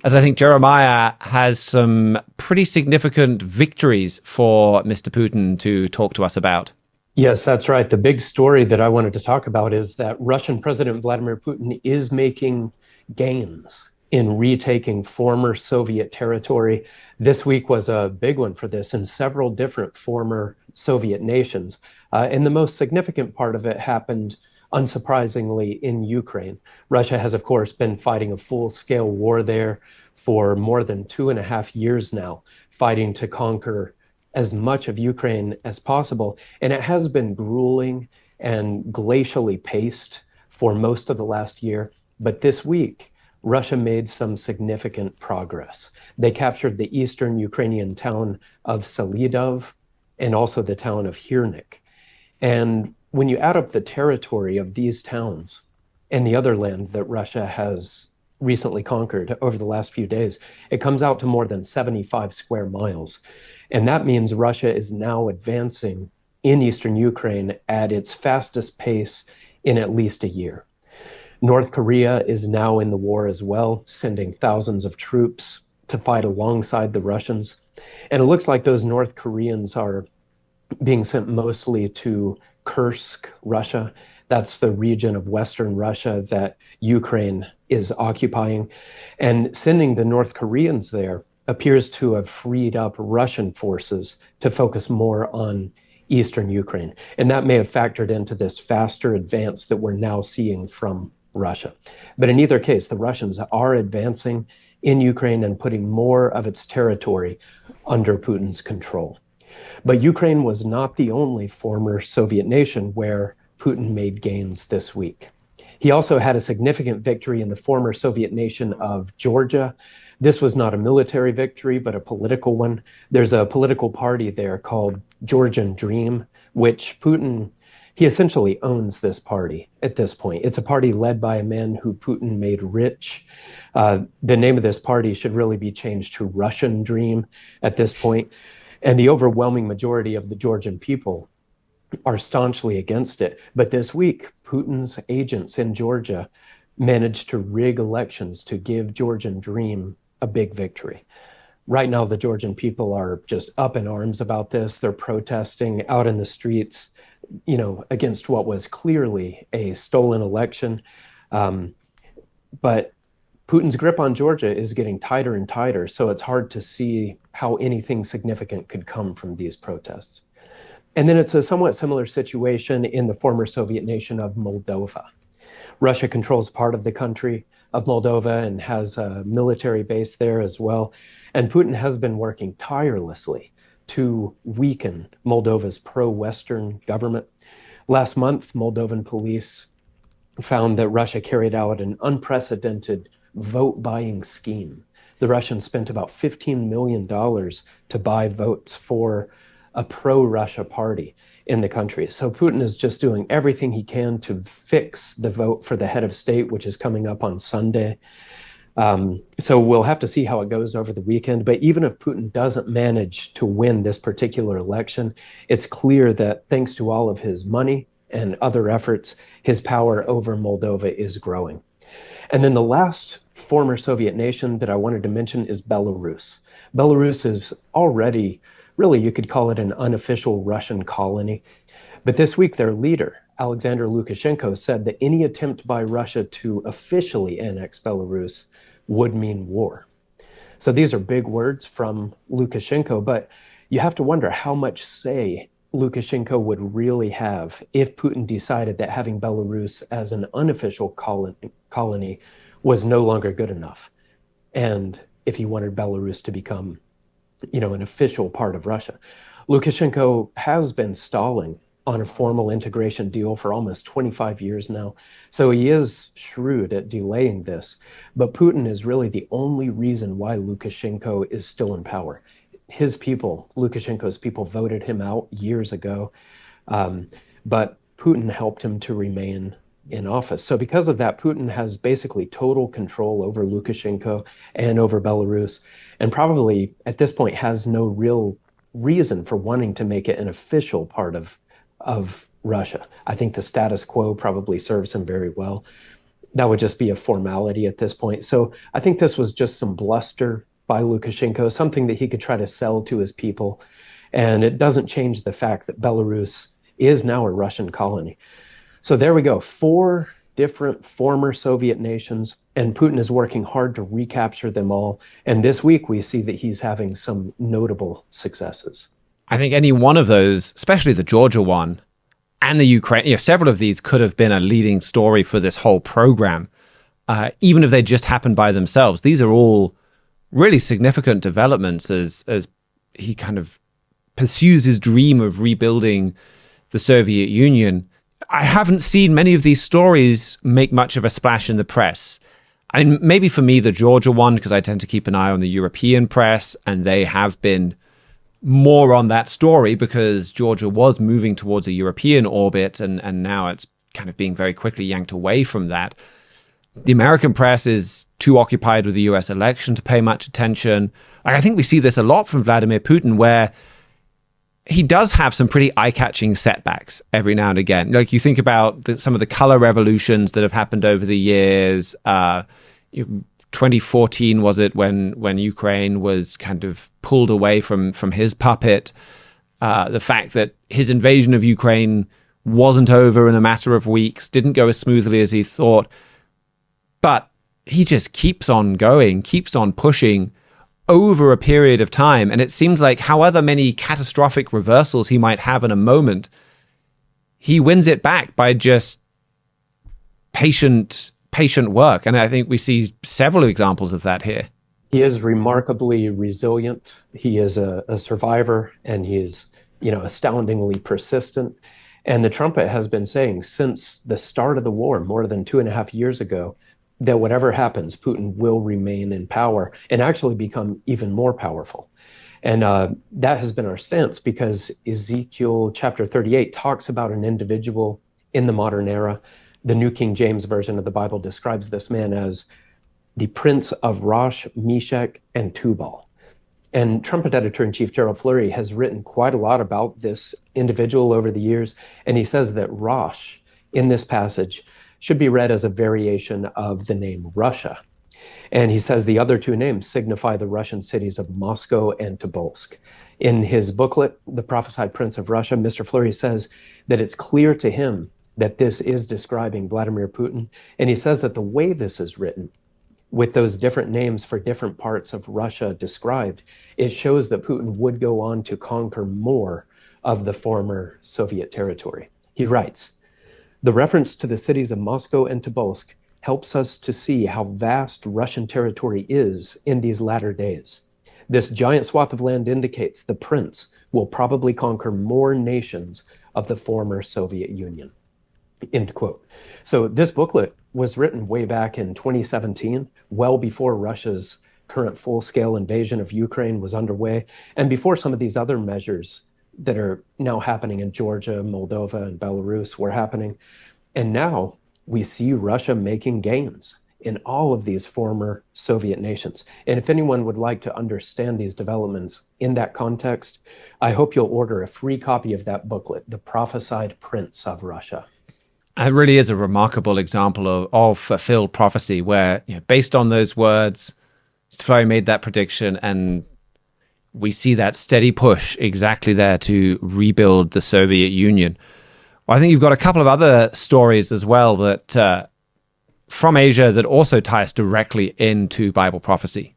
as I think Jeremiah has some pretty significant victories for Mr. Putin to talk to us about. Yes, that's right. The big story that I wanted to talk about is that Russian President Vladimir Putin is making gains in retaking former Soviet territory. This week was a big one for this in several different former Soviet nations. And the most significant part of it happened, unsurprisingly, in Ukraine. Russia has, of course, been fighting a full-scale war there for more than 2.5 years now, fighting to conquer as much of Ukraine as possible. And it has been grueling and glacially paced for most of the last year. But this week, Russia made some significant progress. They captured the eastern Ukrainian town of Selidov and also the town of Hirnik. And when you add up the territory of these towns and the other land that Russia has recently conquered over the last few days, it comes out to more than 75 square miles. And that means Russia is now advancing in eastern Ukraine at its fastest pace in at least a year. North Korea is now in the war as well, sending thousands of troops to fight alongside the Russians. And it looks like those North Koreans are being sent mostly to Kursk, Russia. That's the region of Western Russia that Ukraine is occupying. And sending the North Koreans there appears to have freed up Russian forces to focus more on eastern Ukraine. And that may have factored into this faster advance that we're now seeing from Russia. But in either case, the Russians are advancing in Ukraine and putting more of its territory under Putin's control. But Ukraine was not the only former Soviet nation where Putin made gains this week. He also had a significant victory in the former Soviet nation of Georgia. This was not a military victory, but a political one. There's a political party there called Georgian Dream, which he essentially owns this party at this point. It's a party led by a man who Putin made rich. The name of this party should really be changed to Russian Dream at this point. And the overwhelming majority of the Georgian people are staunchly against it. But this week, Putin's agents in Georgia managed to rig elections to give Georgian Dream a big victory. Right now, the Georgian people are just up in arms about this. They're protesting out in the streets, against what was clearly a stolen election. But Putin's grip on Georgia is getting tighter and tighter, so it's hard to see how anything significant could come from these protests. And then it's a somewhat similar situation in the former Soviet nation of Moldova. Russia controls part of the country of Moldova and has a military base there as well. And Putin has been working tirelessly to weaken Moldova's pro-Western government. Last month, Moldovan police found that Russia carried out an unprecedented vote-buying scheme. The Russians spent about $15 million to buy votes for a pro-Russia party in the country. So Putin is just doing everything he can to fix the vote for the head of state, which is coming up on Sunday. So we'll have to see how it goes over the weekend. But even if Putin doesn't manage to win this particular election, it's clear that thanks to all of his money and other efforts, his power over Moldova is growing. And then the last former Soviet nation that I wanted to mention is Belarus. Belarus is already, really, you could call it an unofficial Russian colony. But this week, their leader, Alexander Lukashenko, said that any attempt by Russia to officially annex Belarus would mean war. So these are big words from Lukashenko, but you have to wonder how much say Lukashenko would really have if Putin decided that having Belarus as an unofficial colony was no longer good enough. And if he wanted Belarus to become, an official part of Russia. Lukashenko has been stalling on a formal integration deal for almost 25 years now. So he is shrewd at delaying this. But Putin is really the only reason why Lukashenko is still in power. His people, Lukashenko's people, voted him out years ago. But Putin helped him to remain in office. So because of that, Putin has basically total control over Lukashenko and over Belarus, and probably at this point has no real reason for wanting to make it an official part of Russia. I think the status quo probably serves him very well. That would just be a formality at this point. So I think this was just some bluster by Lukashenko, something that he could try to sell to his people. And it doesn't change the fact that Belarus is now a Russian colony. So there we go. Four different former Soviet nations, and Putin is working hard to recapture them all. And this week we see that he's having some notable successes. I think any one of those, especially the Georgia one and the Ukraine, several of these could have been a leading story for this whole program, even if they just happened by themselves. These are all really significant developments as he kind of pursues his dream of rebuilding the Soviet Union. I haven't seen many of these stories make much of a splash in the press. I mean, maybe for me, the Georgia one, because I tend to keep an eye on the European press, and they have been more on that story because Georgia was moving towards a European orbit, and now it's kind of being very quickly yanked away from that. The American press is too occupied with the US election to pay much attention. I think we see this a lot from Vladimir Putin, where he does have some pretty eye-catching setbacks every now and again. Like, you think about some of the color revolutions that have happened over the years. 2014 was it when Ukraine was kind of pulled away from his puppet. The fact that his invasion of Ukraine wasn't over in a matter of weeks, didn't go as smoothly as he thought. But he just keeps on going, keeps on pushing over a period of time. And it seems like however many catastrophic reversals he might have in a moment, he wins it back by just patient work. And I think we see several examples of that here. He is remarkably resilient. He is a survivor, and he is, astoundingly persistent. And the trumpet has been saying since the start of the war, more than 2.5 years ago, that whatever happens, Putin will remain in power and actually become even more powerful. And that has been our stance, because Ezekiel chapter 38 talks about an individual in the modern era. The New King James Version of the Bible describes this man as the prince of Rosh, Meshech, and Tubal. And Trumpet Editor-in-Chief Gerald Fleury has written quite a lot about this individual over the years. And he says that Rosh in this passage should be read as a variation of the name Russia. And he says the other two names signify the Russian cities of Moscow and Tobolsk. In his booklet, The Prophesied Prince of Russia, Mr. Fleury says that it's clear to him that this is describing Vladimir Putin. And he says that the way this is written, with those different names for different parts of Russia described, it shows that Putin would go on to conquer more of the former Soviet territory. He writes, "The reference to the cities of Moscow and Tobolsk helps us to see how vast Russian territory is in these latter days. This giant swath of land indicates the prince will probably conquer more nations of the former Soviet Union." End quote. So this booklet was written way back in 2017, well before Russia's current full-scale invasion of Ukraine was underway, and before some of these other measures that are now happening in Georgia, Moldova, and Belarus were happening. And now we see Russia making gains in all of these former Soviet nations. And if anyone would like to understand these developments in that context, I hope you'll order a free copy of that booklet, The Prophesied Prince of Russia. It really is a remarkable example of fulfilled prophecy where, based on those words, Fleury made that prediction, and we see that steady push exactly there to rebuild the Soviet Union. Well, I think you've got a couple of other stories as well that from Asia that also tie us directly into Bible prophecy.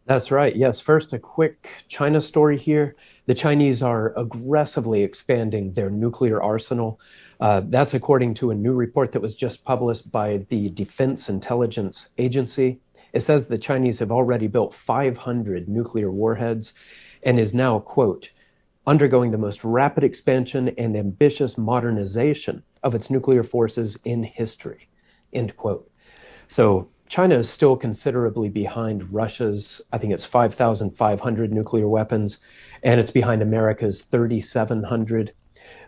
That's right. Yes. First, a quick China story here. The Chinese are aggressively expanding their nuclear arsenal. That's according to a new report that was just published by the Defense Intelligence Agency. It says the Chinese have already built 500 nuclear warheads and is now, quote, undergoing the most rapid expansion and ambitious modernization of its nuclear forces in history, end quote. So China is still considerably behind Russia's, I think it's 5,500 nuclear weapons, and it's behind America's 3,700.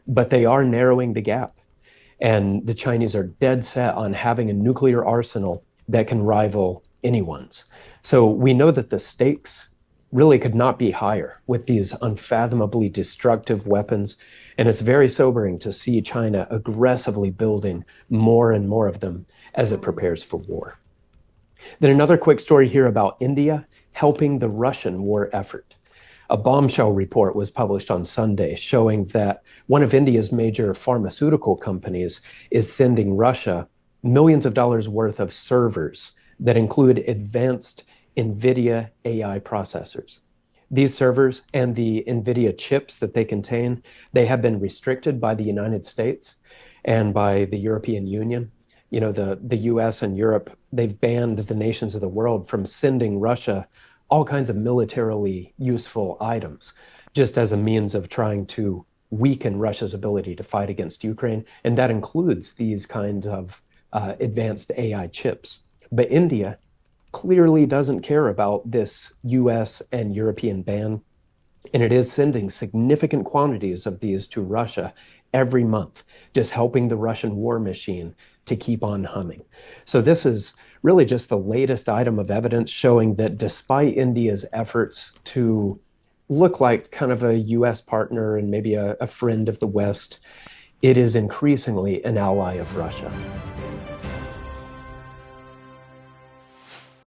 But they are narrowing the gap. And the Chinese are dead set on having a nuclear arsenal that can rival anyone's. So we know that the stakes really could not be higher with these unfathomably destructive weapons. And it's very sobering to see China aggressively building more and more of them. as it prepares for war. Then another quick story here about India helping the Russian war effort. A bombshell report was published on Sunday showing that one of India's major pharmaceutical companies is sending Russia millions of dollars worth of servers that include advanced NVIDIA AI processors. These servers and the NVIDIA chips that they contain, they have been restricted by the United States and by the European Union. You know, the US and Europe, they've banned the nations of the world from sending Russia all kinds of militarily useful items, just as a means of trying to weaken Russia's ability to fight against Ukraine. And that includes these kinds of advanced AI chips. But India clearly doesn't care about this US and European ban, and it is sending significant quantities of these to Russia every month, just helping the Russian war machine to keep on humming. So this is really just the latest item of evidence showing that despite India's efforts to look like kind of a US partner and maybe a friend of the West, it is increasingly an ally of Russia.